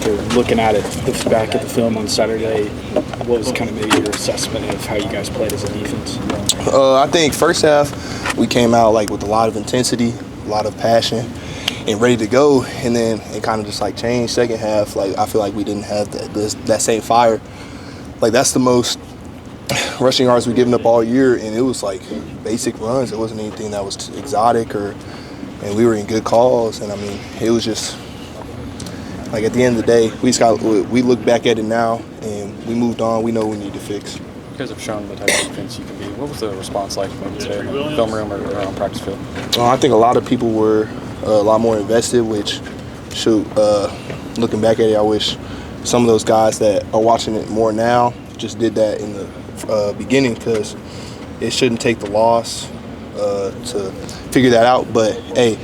after looking at it, back at the film on Saturday, what was kind of maybe your assessment of how you guys played as a defense? I think first half we came out like with a lot of intensity, a lot of passion, and ready to go. And then it kind of just like changed. Second half, like I feel like we didn't have that same fire. Like that's the most rushing yards we've given up all year, and it was like basic runs. It wasn't anything that was exotic and we were in good calls. And I mean, it was just like at the end of the day, we look back at it now and we moved on. We know what we need to fix. You guys have shown the type of defense you can be. What was the response like when today in the film room or on practice field? I think a lot of people were a lot more invested, which, looking back at it, I wish some of those guys that are watching it more now just did that in the beginning, because it shouldn't take the loss to figure that out. But hey,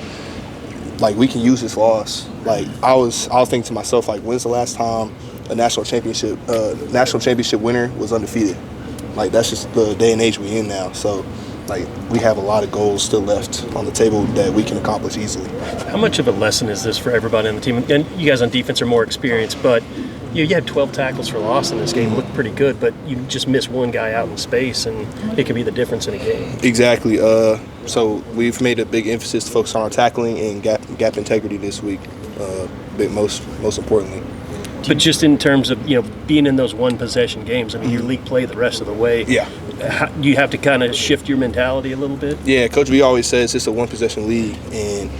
like we can use this loss. Like I was thinking to myself, like, when's the last time a national championship winner was undefeated? Like that's just the day and age we're in now. So like we have a lot of goals still left on the table that we can accomplish easily. How much of a lesson is this for everybody on the team? And you guys on defense are more experienced, but you had 12 tackles for loss in this game. Looked pretty good, but you just miss one guy out in space, and it can be the difference in a game. Exactly. So we've made a big emphasis to focus on our tackling and gap integrity this week, most importantly. But just in terms of being in those one possession games, I mean, your league play the rest of the way. Yeah. Do you have to kind of shift your mentality a little bit? Yeah, Coach B always says it's a one possession league, and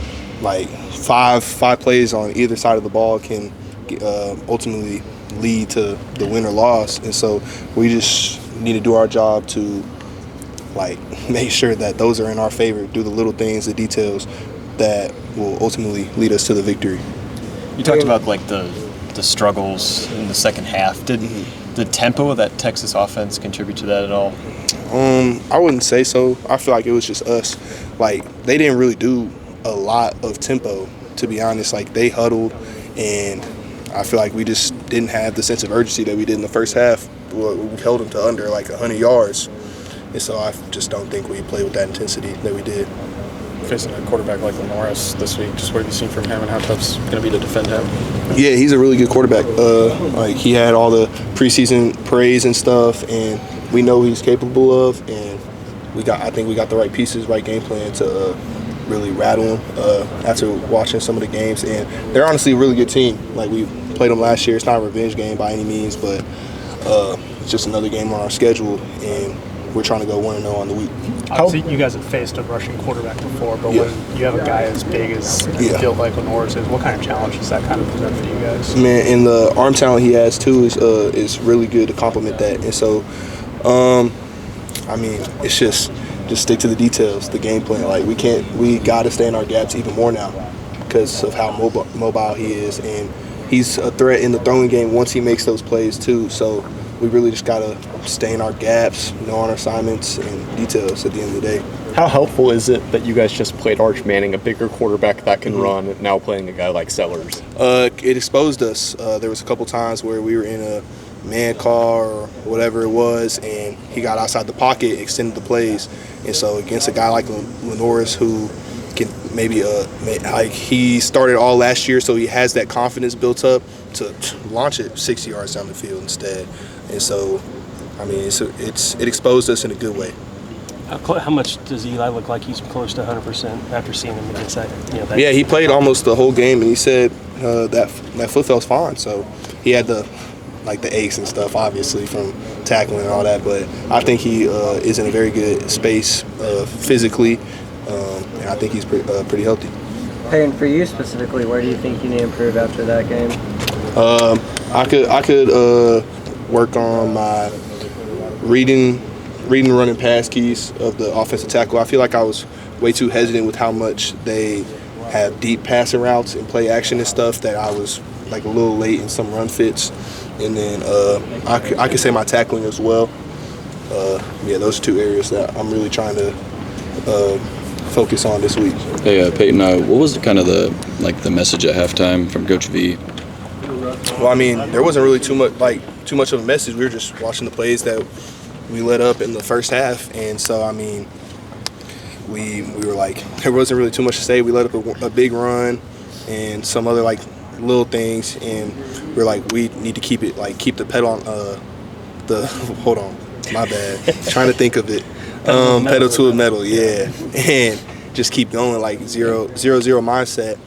like five plays on either side of the ball can ultimately lead to the win or loss. And so we just need to do our job to like make sure that those are in our favor, do the little things, the details that will ultimately lead us to the victory. You talked about like the struggles in the second half. Did the tempo of that Texas offense contribute to that at all? I wouldn't say so. I feel like it was just us. Like they didn't really do a lot of tempo, to be honest. Like they huddled, and I feel like we just didn't have the sense of urgency that we did in the first half. We held them to under like 100 yards, and so I just don't think we played with that intensity that we did. Facing a quarterback like Lenoris this week, just what have you seen from him and how tough it's going to be to defend him? Yeah, he's a really good quarterback. Like he had all the preseason praise and stuff, and we know he's capable of. And I think we got the right pieces, right game plan to really rattle him after watching some of the games. And they're honestly a really good team. Like we played them last year. It's not a revenge game by any means, but it's just another game on our schedule, and we're trying to go 1-0 on the week. Obviously, you guys have faced a rushing quarterback before, but when you have a guy as big as built like Lenoris is, what kind of challenge does that kind of present for you guys? Man, and the arm talent he has too is really good to complement that. And so, I mean, it's just stick to the details, the game plan. Like we got to stay in our gaps even more now because of how mobile he is, and he's a threat in the throwing game once he makes those plays too. So we really just got to stay in our gaps, know our assignments and details at the end of the day. How helpful is it that you guys just played Arch Manning, a bigger quarterback that can run, and now playing a guy like Sellers? It exposed us. There was a couple times where we were in a man car or whatever it was, and he got outside the pocket, extended the plays. And so against a guy like Lenoris, who can maybe like he started all last year, so he has that confidence built up to launch it 60 yards down the field instead. And so, I mean, it exposed us in a good way. How much does Eli look like he's close to 100% after seeing him against that? Yeah, he played almost the whole game, and he said that foot felt fine. So he had the aches and stuff, obviously, from tackling and all that. But I think he is in a very good space physically, and I think he's pretty healthy. Peyton, for you specifically, where do you think you need to improve after that game? I could work on my reading, run, and pass keys of the offensive tackle. I feel like I was way too hesitant with how much they have deep passing routes and play action and stuff that I was like a little late in some run fits. And then I could say my tackling as well. Those are two areas that I'm really trying to focus on this week. Hey, Peyton, what was kind of the message at halftime from Coach V? Well, I mean, there wasn't really too much of a message. We were just watching the plays that we let up in the first half, and so I mean, we were like, there wasn't really too much to say. We let up a big run and some other little things, and we're like, we need to keep the pedal on hold on, my bad, trying to think of it, pedal to the metal, yeah, and just keep going, like 0-0 mindset.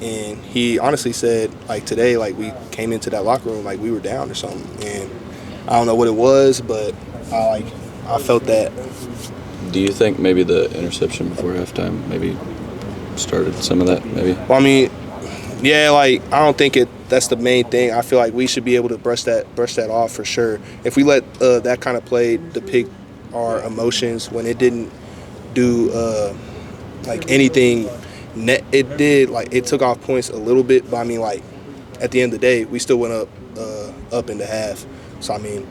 And he honestly said, like today, like we came into that locker room like we were down or something, and I don't know what it was, but I felt that. Do you think maybe the interception before halftime maybe started some of that, maybe? Well, I mean, yeah, like I don't think that's the main thing. I feel like we should be able to brush that off for sure. If we let that kind of play depict our emotions when it didn't do like anything, it did, like it took off points a little bit, but I mean, like at the end of the day, we still went up in the half. So I mean,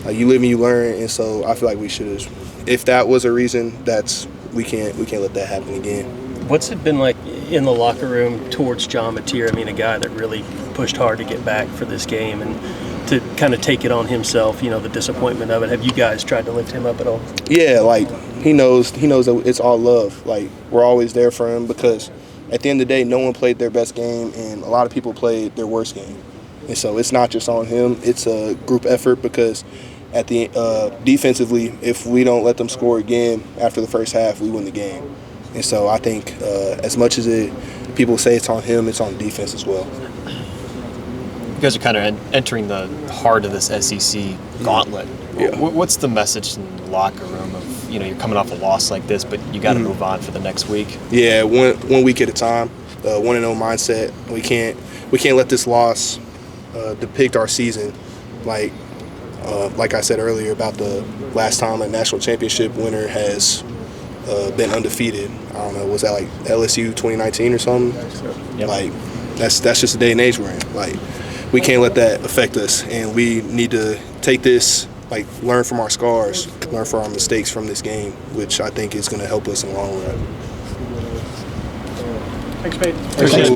like you live and you learn, and so I feel like we should have. If that was a reason, we can't let that happen again. What's it been like in the locker room towards John Mateer? I mean, a guy that really pushed hard to get back for this game and to kind of take it on himself, the disappointment of it. Have you guys tried to lift him up at all? Yeah, like he knows that it's all love. Like we're always there for him because at the end of the day, no one played their best game and a lot of people played their worst game. And so it's not just on him, it's a group effort because at the defensively, if we don't let them score again after the first half, we win the game. And so I think as much as people say it's on him, it's on defense as well. You guys are kind of entering the heart of this SEC gauntlet. Yeah. What's the message in the locker room of, you're coming off a loss like this, but you got to move on for the next week? Yeah, one week at a time, 1-0 mindset. We can't let this loss depict our season. Like I said earlier about the last time a national championship winner has been undefeated. I don't know, was that like LSU 2019 or something? Yep. Like that's just the day and age we're in. Like we can't let that affect us, and we need to take this, like learn from our scars, learn from our mistakes from this game, which I think is going to help us in the long run. Thanks, Peyton. Appreciate it.